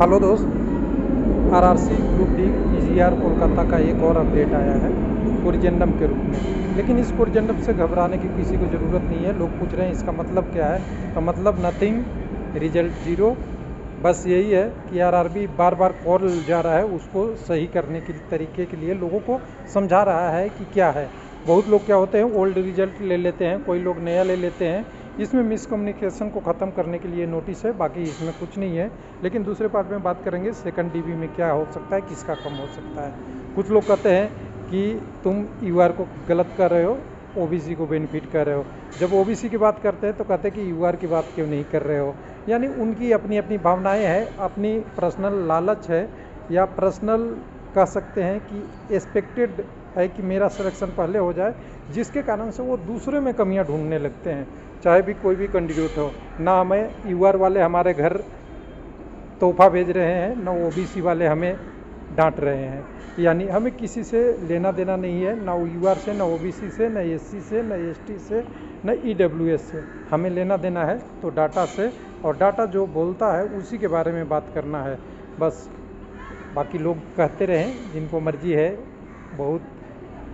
Hello दोस्त, RRC group D EGR Kolkata का एक और अपडेट आया है कोरिजेंडम के रूप में। लेकिन इस कोरिजेंडम से घबराने की किसी को ज़रूरत नहीं है। लोग पूछ रहे हैं इसका मतलब क्या है। इसका मतलब नथिंग, रिजल्ट ज़ीरो। बस यही है कि आरआरबी बार बार कॉल जा रहा है, उसको सही करने के तरीके के लिए लोगों को समझा रहा है कि क्या है। बहुत लोग क्या होते हैं, ओल्ड रिजल्ट ले लेते हैं, कोई लोग नया ले लेते हैं। इसमें मिसकम्युनिकेशन को ख़त्म करने के लिए नोटिस है, बाकी इसमें कुछ नहीं है। लेकिन दूसरे पार्ट में बात करेंगे सेकंड डीबी में क्या हो सकता है, किसका कम हो सकता है। कुछ लोग कहते हैं कि तुम यूआर को गलत कर रहे हो, ओबीसी को बेनिफिट कर रहे हो। जब ओबीसी की बात करते हैं तो कहते हैं कि यूआर की बात क्यों नहीं कर रहे हो। यानी उनकी अपनी अपनी भावनाएं हैं, अपनी पर्सनल लालच है, या पर्सनल कह सकते हैं कि एक्सपेक्टेड है कि मेरा सिलेक्शन पहले हो जाए, जिसके कारण से वो दूसरे में कमियां ढूंढने लगते हैं। चाहे भी कोई भी कैंडिडेट हो, ना हमें यूआर वाले हमारे घर तोहफा भेज रहे हैं, ना ओबीसी वाले हमें डांट रहे हैं। यानी हमें किसी से लेना देना नहीं है, ना यूआर से, ना ओबीसी से, ना एससी से, ना एसटी से, ना ईडब्ल्यूएस से। हमें लेना देना है तो डाटा से, और डाटा जो बोलता है उसी के बारे में बात करना है बस। बाकी लोग कहते रहें जिनको मर्जी है। बहुत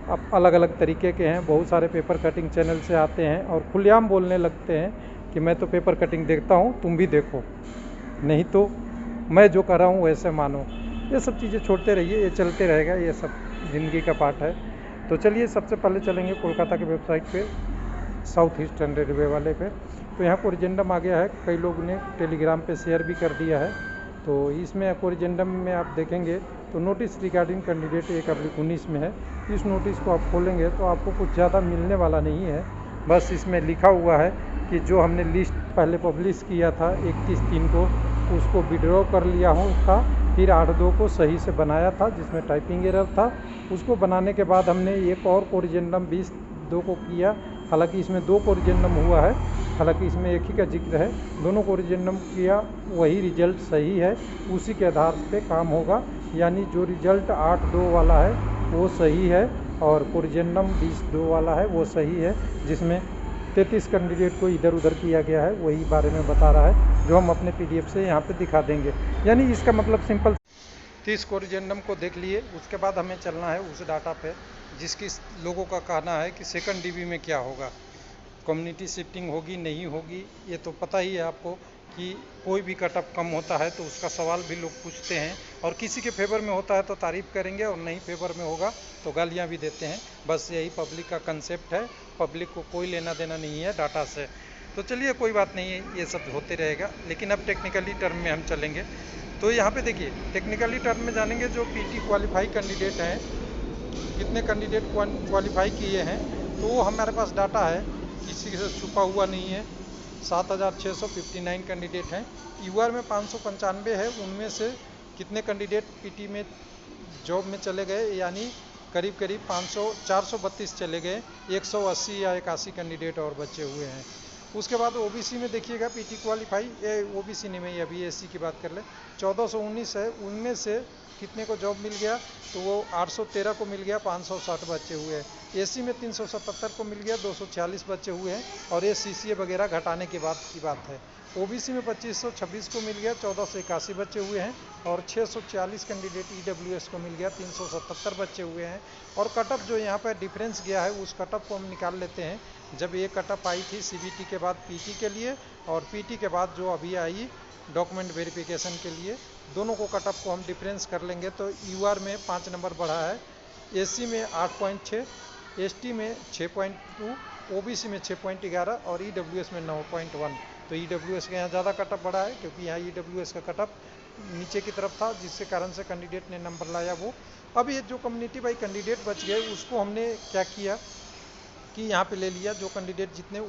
अब अलग अलग तरीके के हैं, बहुत सारे पेपर कटिंग चैनल से आते हैं और खुलेआम बोलने लगते हैं कि मैं तो पेपर कटिंग देखता हूँ, तुम भी देखो, नहीं तो मैं जो कर रहा हूँ वैसे मानो। ये सब चीज़ें छोड़ते रहिए, ये चलते रहेगा, ये सब ज़िंदगी का पार्ट है। तो चलिए सबसे पहले चलेंगे कोलकाता की वेबसाइट पे, साउथ ईस्टर्न रेलवे वाले पे। तो यहाँ कोरिजेंडम आ गया है, कई लोग ने टेलीग्राम पे शेयर भी कर दिया है। तो इसमें कोरिजेंडम में आप देखेंगे तो नोटिस रिगार्डिंग कैंडिडेट 1/19 में है। इस नोटिस को आप खोलेंगे तो आपको कुछ ज़्यादा मिलने वाला नहीं है। बस इसमें लिखा हुआ है कि जो हमने लिस्ट पहले पब्लिश किया था 31/3 को, उसको विड्रॉ कर लिया हूँ था, फिर 8/2 को सही से बनाया था जिसमें टाइपिंग एरर था। उसको बनाने के बाद हमने एक और कोरिजेंडम 20/2 को किया। हालांकि इसमें 2 कोरिजेंडम हुआ है, हालांकि इसमें एक ही का जिक्र है। दोनों कोरिजेंडम किया, वही रिजल्ट सही है, उसी के आधार पे काम होगा। यानी जो रिजल्ट 8/2 वाला है वो सही है, और कोरिजेंडम 20/2 वाला है वो सही है, जिसमें 33 कैंडिडेट को इधर उधर किया गया है, वही बारे में बता रहा है, जो हम अपने पीडीएफ से यहाँ पे दिखा देंगे। यानी इसका मतलब सिंपल 30 कोरिजेंडम को देख लिए, उसके बाद हमें चलना है उस डाटा पे जिसकी लोगों का कहना है कि सेकंड डीबी में क्या होगा, कम्युनिटी शिफ्टिंग होगी नहीं होगी। ये तो पता ही है आपको कि कोई भी कटअप कम होता है तो उसका सवाल भी लोग पूछते हैं, और किसी के फेवर में होता है तो तारीफ़ करेंगे, और नहीं फेवर में होगा तो गालियाँ भी देते हैं। बस यही पब्लिक का कंसेप्ट है, पब्लिक को कोई लेना देना नहीं है डाटा से। तो चलिए कोई बात नहीं है, ये सब होते रहेगा। लेकिन अब टेक्निकली टर्म में हम चलेंगे। तो यहाँ पे देखिए, टेक्निकली टर्म में जानेंगे जो पीटी क्वालिफाई कैंडिडेट हैं, कितने कैंडिडेट क्वालिफाई किए हैं, तो वो हमारे पास डाटा है, किसी से छुपा हुआ नहीं है। 7,659 कैंडिडेट हैं। यूआर में 595 है, उनमें से कितने कैंडिडेट पीटी में जॉब में चले गए, यानी करीब करीब 432 चले गए। 180 या 81 कैंडिडेट और बचे हुए हैं। उसके बाद ओबीसी में देखिएगा, पीटी क्वालिफाई, ओबीसी नहीं, मैं अभी एससी की बात कर ले, 1419 है, उनमें से कितने को जॉब मिल गया, तो वो 813 को मिल गया, 560 बचे हुए हैं। एससी में 377 को मिल गया, 246 बचे हुए हैं, और ये सीसीए वगैरह घटाने के बाद की बात है। ओबीसी में 2526 को मिल गया, 1481 बचे हुए हैं, और 640 कैंडिडेट ईडब्ल्यूएस को मिल गया, 377 बचे हुए हैं। और कटअप जो यहाँ पर डिफरेंस गया है, उस कटअप को हम निकाल लेते हैं। जब ये कटअप आई थी सीबीटी के बाद पीटी के लिए, और पीटी के बाद जो अभी आई डॉक्यूमेंट वेरिफिकेशन के लिए, दोनों को कटअप को हम डिफरेंस कर लेंगे तो यूआर में 5 नंबर बढ़ा है, एससी में 8.6, एसटी में 6.2, ओबीसी में 6.11, और ईडब्ल्यूएस में 9.1। तो ईडब्ल्यूएस का यहाँ ज़्यादा कटअप बढ़ा है, क्योंकि यहाँ ईडब्ल्यूएस का कटअप नीचे की तरफ था, जिसके कारण से कैंडिडेट ने नंबर लाया वो। अब ये जो कम्युनिटी बाई कैंडिडेट बच गए, उसको हमने क्या किया कि यहाँ पे ले लिया जो कैंडिडेट जितने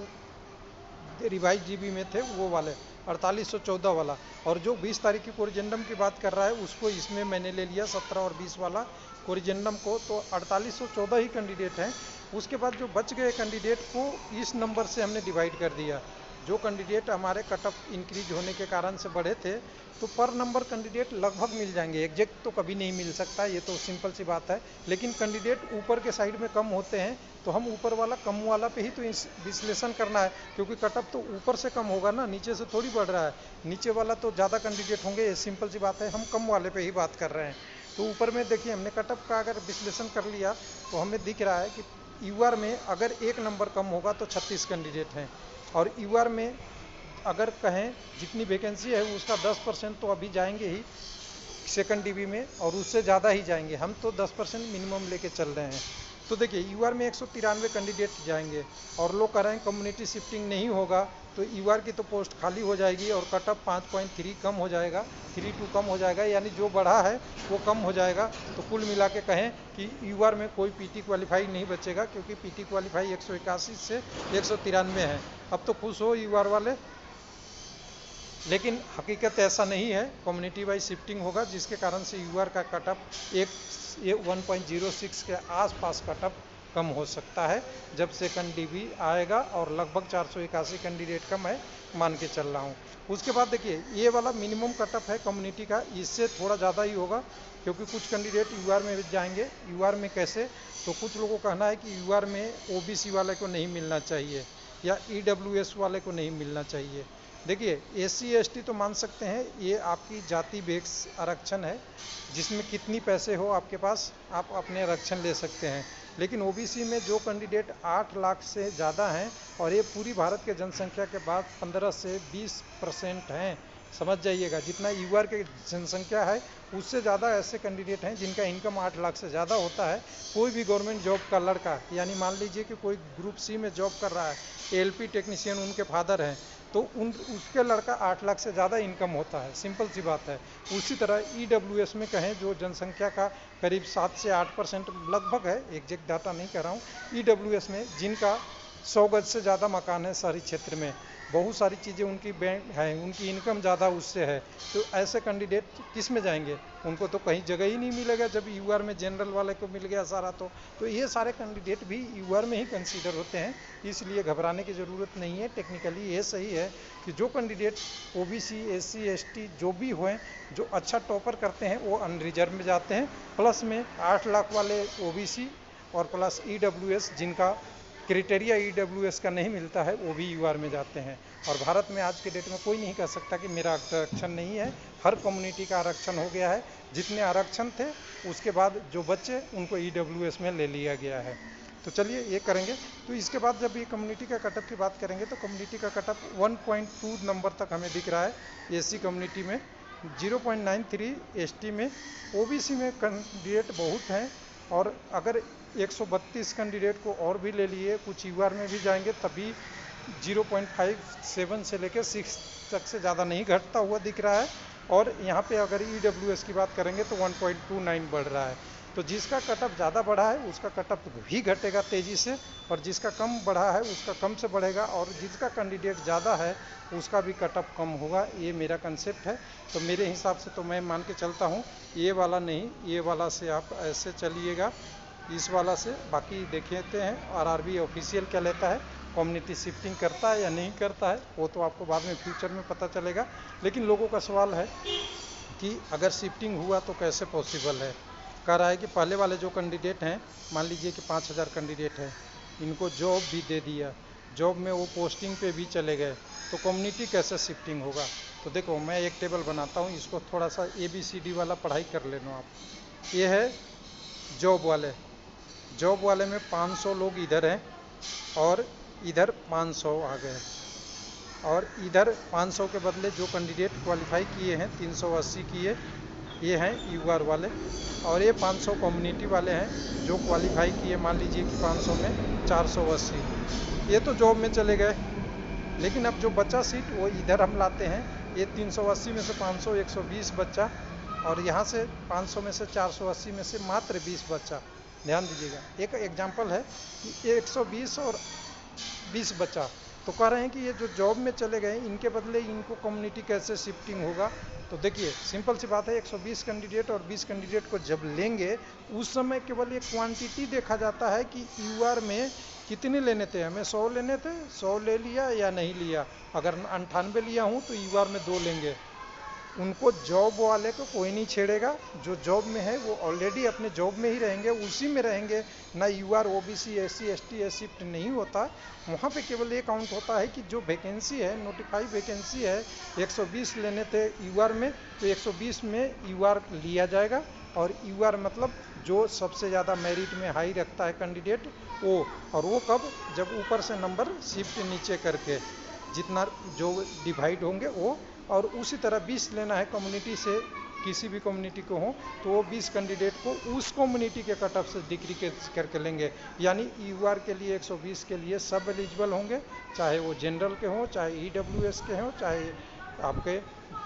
रिवाइज जीबी में थे वो वाले 4814 वाला, और जो 20 तारीख की कोरिजेंडम की बात कर रहा है उसको इसमें मैंने ले लिया 17 और 20 वाला कोरिजेंडम को। तो 4814 ही कैंडिडेट हैं। उसके बाद जो बच गए कैंडिडेट को इस नंबर से हमने डिवाइड कर दिया, जो कैंडिडेट हमारे कट ऑफ इंक्रीज होने के कारण से बढ़े थे, तो पर नंबर कैंडिडेट लगभग मिल जाएंगे, एग्जैक्ट तो कभी नहीं मिल सकता, ये तो सिंपल सी बात है। लेकिन कैंडिडेट ऊपर के साइड में कम होते हैं, तो हम ऊपर वाला कम वाला पे ही तो विश्लेषण करना है, क्योंकि कट ऑफ तो ऊपर से कम होगा ना, नीचे से थोड़ी बढ़ रहा है। नीचे वाला तो ज़्यादा कैंडिडेट होंगे, ये सिंपल सी बात है, हम कम वाले पे ही बात कर रहे हैं। तो ऊपर में देखिए हमने कट ऑफ का अगर विश्लेषण कर लिया तो हमें दिख रहा है कि यूआर में अगर एक नंबर कम होगा तो 36 कैंडिडेट हैं, और यूआर में अगर कहें जितनी वैकेंसी है उसका 10% तो अभी जाएंगे ही सेकंड डीबी में, और उससे ज़्यादा ही जाएंगे, हम तो 10% मिनिमम लेके चल रहे हैं। तो देखिए यूआर में 193 कैंडिडेट जाएंगे, और लोग कह रहे हैं कम्युनिटी शिफ्टिंग नहीं होगा, तो यूआर की तो पोस्ट खाली हो जाएगी और कट ऑफ 5.3 कम हो जाएगा, 32 कम हो जाएगा, यानी जो बढ़ा है वो कम हो जाएगा। तो कुल मिला के कहें कि यूआर में कोई पीटी क्वालिफाई नहीं बचेगा, क्योंकि पीटी क्वालिफाई 181 से 193 है। अब तो खुश हो यूआर वाले, लेकिन हकीकत ऐसा नहीं है, कम्युनिटी वाइज शिफ्टिंग होगा, जिसके कारण से यूआर का कट ऑफ एक 1.06 के आसपास कट ऑफ कम हो सकता है जब सेकंड डीबी आएगा, और लगभग 481 कैंडिडेट का मैं मान के चल रहा हूँ। उसके बाद देखिए ये वाला मिनिमम कट ऑफ है कम्युनिटी का, इससे थोड़ा ज़्यादा ही होगा, क्योंकि कुछ कैंडिडेट यूआर में जाएंगे। यूआर में कैसे, तो कुछ लोगों का कहना है कि यूआर में ओबीसी वाले को नहीं मिलना चाहिए या ईडब्ल्यूएस वाले को नहीं मिलना चाहिए। देखिए एससी एसटी तो मान सकते हैं, ये आपकी जाति बेस आरक्षण है, जिसमें कितनी पैसे हो आपके पास आप अपने आरक्षण ले सकते हैं। लेकिन ओबीसी में जो कैंडिडेट 8 लाख से ज़्यादा हैं, और ये पूरी भारत के जनसंख्या के बाद 15 से 20% हैं, समझ जाइएगा, जितना यूआर की जनसंख्या है उससे ज़्यादा ऐसे कैंडिडेट हैं जिनका इनकम 8 लाख से ज़्यादा होता है। कोई भी गवर्नमेंट जॉब का लड़का, यानी मान लीजिए कि कोई ग्रुप सी में जॉब कर रहा है, एलपी टेक्नीशियन उनके फादर हैं, तो उसके लड़का 8 लाख से ज़्यादा इनकम होता है, सिंपल सी बात है। उसी तरह ईडब्ल्यूएस में कहें, जो जनसंख्या का करीब 7 से 8% लगभग है, एग्जैक्ट डाटा नहीं कर रहा हूँ, ईडब्ल्यूएस में जिनका 100 गज से ज़्यादा मकान है शहरी क्षेत्र में, बहुत सारी चीज़ें उनकी बैंक है, उनकी इनकम ज़्यादा उससे है, तो ऐसे कैंडिडेट किस में जाएंगे, उनको तो कहीं जगह ही नहीं मिलेगा, जब यूआर में जनरल वाले को मिल गया सारा। तो ये सारे कैंडिडेट भी यूआर में ही कंसीडर होते हैं, इसलिए घबराने की ज़रूरत नहीं है। टेक्निकली ये सही है कि जो कैंडिडेट ओबीसी एससी एसटी जो भी हुए, जो अच्छा टॉपर करते हैं वो अनरिजर्व में जाते हैं, प्लस में 8 लाख वाले ओबीसी और प्लस ईडब्ल्यूएस जिनका क्राइटेरिया ईडब्ल्यूएस का नहीं मिलता है, वो भी यूआर में जाते हैं। और भारत में आज के डेट में कोई नहीं कह सकता कि मेरा आरक्षण नहीं है, हर कम्युनिटी का आरक्षण हो गया है। जितने आरक्षण थे उसके बाद जो बच्चे उनको ईडब्ल्यूएस में ले लिया गया है। तो चलिए ये करेंगे। तो इसके बाद जब ये कम्युनिटी का कटअप की बात करेंगे, तो कम्युनिटी का कटअप 1.2 नंबर तक हमें दिख रहा है एससी कम्युनिटी में, 0.93 एसटी में, ओबीसी में कैंडिडेट बहुत हैं, और अगर 132 कैंडिडेट को और भी ले लिए, कुछ यूआर में भी जाएंगे तभी 0.57 से लेकर 6 तक से ज़्यादा नहीं घटता हुआ दिख रहा है। और यहाँ पे अगर ईडब्ल्यूएस की बात करेंगे तो 1.29 बढ़ रहा है। तो जिसका कटअप ज़्यादा बढ़ा है उसका कटअप भी घटेगा तेज़ी से, और जिसका कम बढ़ा है उसका कम से बढ़ेगा, और जिसका कैंडिडेट ज़्यादा है उसका भी कटअप कम होगा। ये मेरा कंसेप्ट है। तो मेरे हिसाब से तो मैं मान के चलता हूँ ये वाला नहीं, ये वाला से आप ऐसे चलिएगा, इस वाला से। बाकी देखते हैं आरआरबी ऑफिशियल क्या लेता है, कम्युनिटी शिफ्टिंग करता है या नहीं करता है, वो तो आपको बाद में फ्यूचर में पता चलेगा। लेकिन लोगों का सवाल है कि अगर शिफ्टिंग हुआ तो कैसे पॉसिबल है। कह रहा है कि पहले वाले जो कैंडिडेट हैं, मान लीजिए कि 5000 कैंडिडेट हैं, इनको जॉब भी दे दिया, जॉब में वो पोस्टिंग पे भी चले गए, तो कम्युनिटी कैसे शिफ्टिंग होगा। तो देखो मैं एक टेबल बनाता हूँ, इसको थोड़ा सा ABCD वाला पढ़ाई कर लेना आप। ये है जॉब वाले, जॉब वाले में 500 लोग इधर हैं और इधर 500 आ गए, और इधर 500 के बदले जो कैंडिडेट क्वालिफाई किए हैं 380 किए, ये हैं यूआर वाले, और ये 500 कम्युनिटी वाले हैं जो क्वालिफाई किए, मान लीजिए कि 500 में 480, ये तो जॉब में चले गए। लेकिन अब जो बचा सीट वो इधर हम लाते हैं, ये 380 में से 500 120 बच्चा, और यहाँ से 500 में से 480 में से मात्र 20 बच्चा। ध्यान दीजिएगा, एक एग्जाम्पल है कि 120 और 20 बच्चा, तो कह रहे हैं कि ये जो जॉब में चले गए इनके बदले इनको कम्युनिटी कैसे शिफ्टिंग होगा। तो देखिए सिंपल सी बात है, 120 कैंडिडेट और 20 कैंडिडेट को जब लेंगे उस समय केवल एक क्वांटिटी देखा जाता है कि यूआर में कितने लेने थे हमें? 100 लेने थे, 100 ले लिया या नहीं लिया? अगर 98 लिया हूँ तो यूआर में 2 लेंगे। उनको जॉब वाले को कोई नहीं छेड़ेगा, जो जॉब में है वो ऑलरेडी अपने जॉब में ही रहेंगे, उसी में रहेंगे। ना यूआर ओबीसी एससी एसटी या शिफ्ट नहीं होता, वहाँ पे केवल ये काउंट होता है कि जो वैकेंसी है, नोटिफाई वैकेंसी है, 120 लेने थे यूआर में, तो 120 में यूआर लिया जाएगा। और यूआर मतलब जो सबसे ज़्यादा मेरिट में हाई रखता है कैंडिडेट वो। और वो कब? जब ऊपर से नंबर शिफ्ट नीचे करके जितना जो डिवाइड होंगे वो। और उसी तरह 20 लेना है कम्युनिटी से, किसी भी कम्युनिटी को हो, तो वो 20 कैंडिडेट को उस कम्युनिटी के कट ऑफ से डिग्री करके लेंगे। यानी यूआर के लिए 120 के लिए सब एलिजिबल होंगे, चाहे वो जनरल के हों, चाहे ईडब्ल्यूएस के हों, चाहे आपके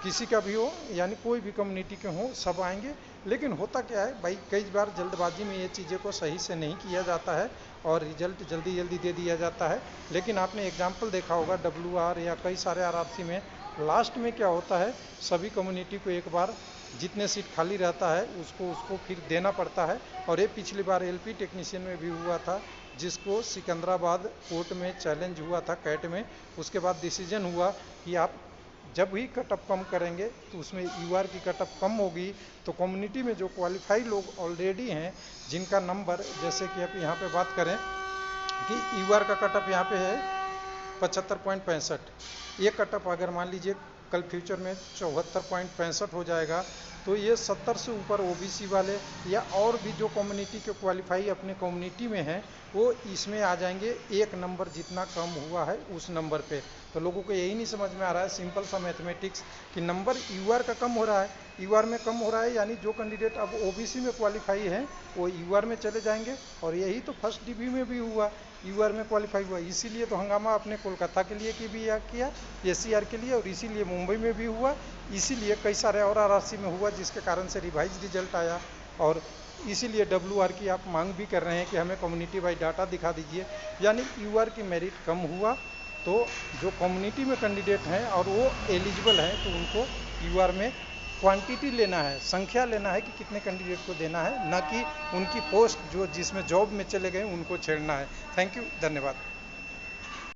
किसी का भी हो, यानी कोई भी कम्युनिटी के हों, सब आएंगे। लेकिन होता क्या है भाई, कई बार जल्दबाजी में ये चीज़ें को सही से नहीं किया जाता है और रिजल्ट जल्दी जल्दी दे दिया जाता है। लेकिन आपने एग्जाम्पल देखा होगा डब्ल्यूआर या कई सारे आरआरसी में, लास्ट में क्या होता है, सभी कम्युनिटी को एक बार जितने सीट खाली रहता है उसको फिर देना पड़ता है। और ये पिछली बार एलपी टेक्नीशियन में भी हुआ था, जिसको सिकंदराबाद कोर्ट में चैलेंज हुआ था कैट में। उसके बाद डिसीजन हुआ कि आप जब भी कटअप कम करेंगे तो उसमें यूआर की कटअप कम होगी, तो कम्युनिटी में जो क्वालिफाई लोग ऑलरेडी हैं, जिनका नंबर, जैसे कि आप यहाँ पे बात करें कि यूआर का कटअप यहाँ पे है 75.65, ये कटअप अगर मान लीजिए कल फ्यूचर में 74.65 हो जाएगा, तो ये 70 से ऊपर ओबीसी वाले या और भी जो कम्युनिटी के क्वालिफाई अपने कम्युनिटी में हैं, वो इसमें आ जाएंगे। एक नंबर जितना कम हुआ है उस नंबर पे। तो लोगों को यही नहीं समझ में आ रहा है सिंपल सा मैथमेटिक्स, कि नंबर यूआर का कम हो रहा है, यूआर में कम हो रहा है, यानी जो कैंडिडेट अब ओबीसी में क्वालिफाई हैं वो यूआर में चले जाएंगे। और यही तो फर्स्ट डिवी में भी हुआ, यूआर में क्वालिफाई हुआ। इसीलिए तो हंगामा अपने कोलकाता के लिए की भी किया, एससीआर के लिए, और इसीलिए मुंबई में भी हुआ, इसीलिए कई सारे और आरआरसी में हुआ, जिसके कारण से रिवाइज रिजल्ट आया। और इसीलिए डब्ल्यूआर की आप मांग भी कर रहे हैं कि हमें कम्युनिटी वाइज डाटा दिखा दीजिए। यानी यूआर की मेरिट कम हुआ, तो जो कम्युनिटी में कैंडिडेट हैं और वो एलिजिबल हैं, तो उनको यूआर में क्वांटिटी लेना है, संख्या लेना है कि कितने कैंडिडेट को देना है, ना कि उनकी पोस्ट जो जिसमें जॉब में चले गए उनको छेड़ना है। थैंक यू, धन्यवाद।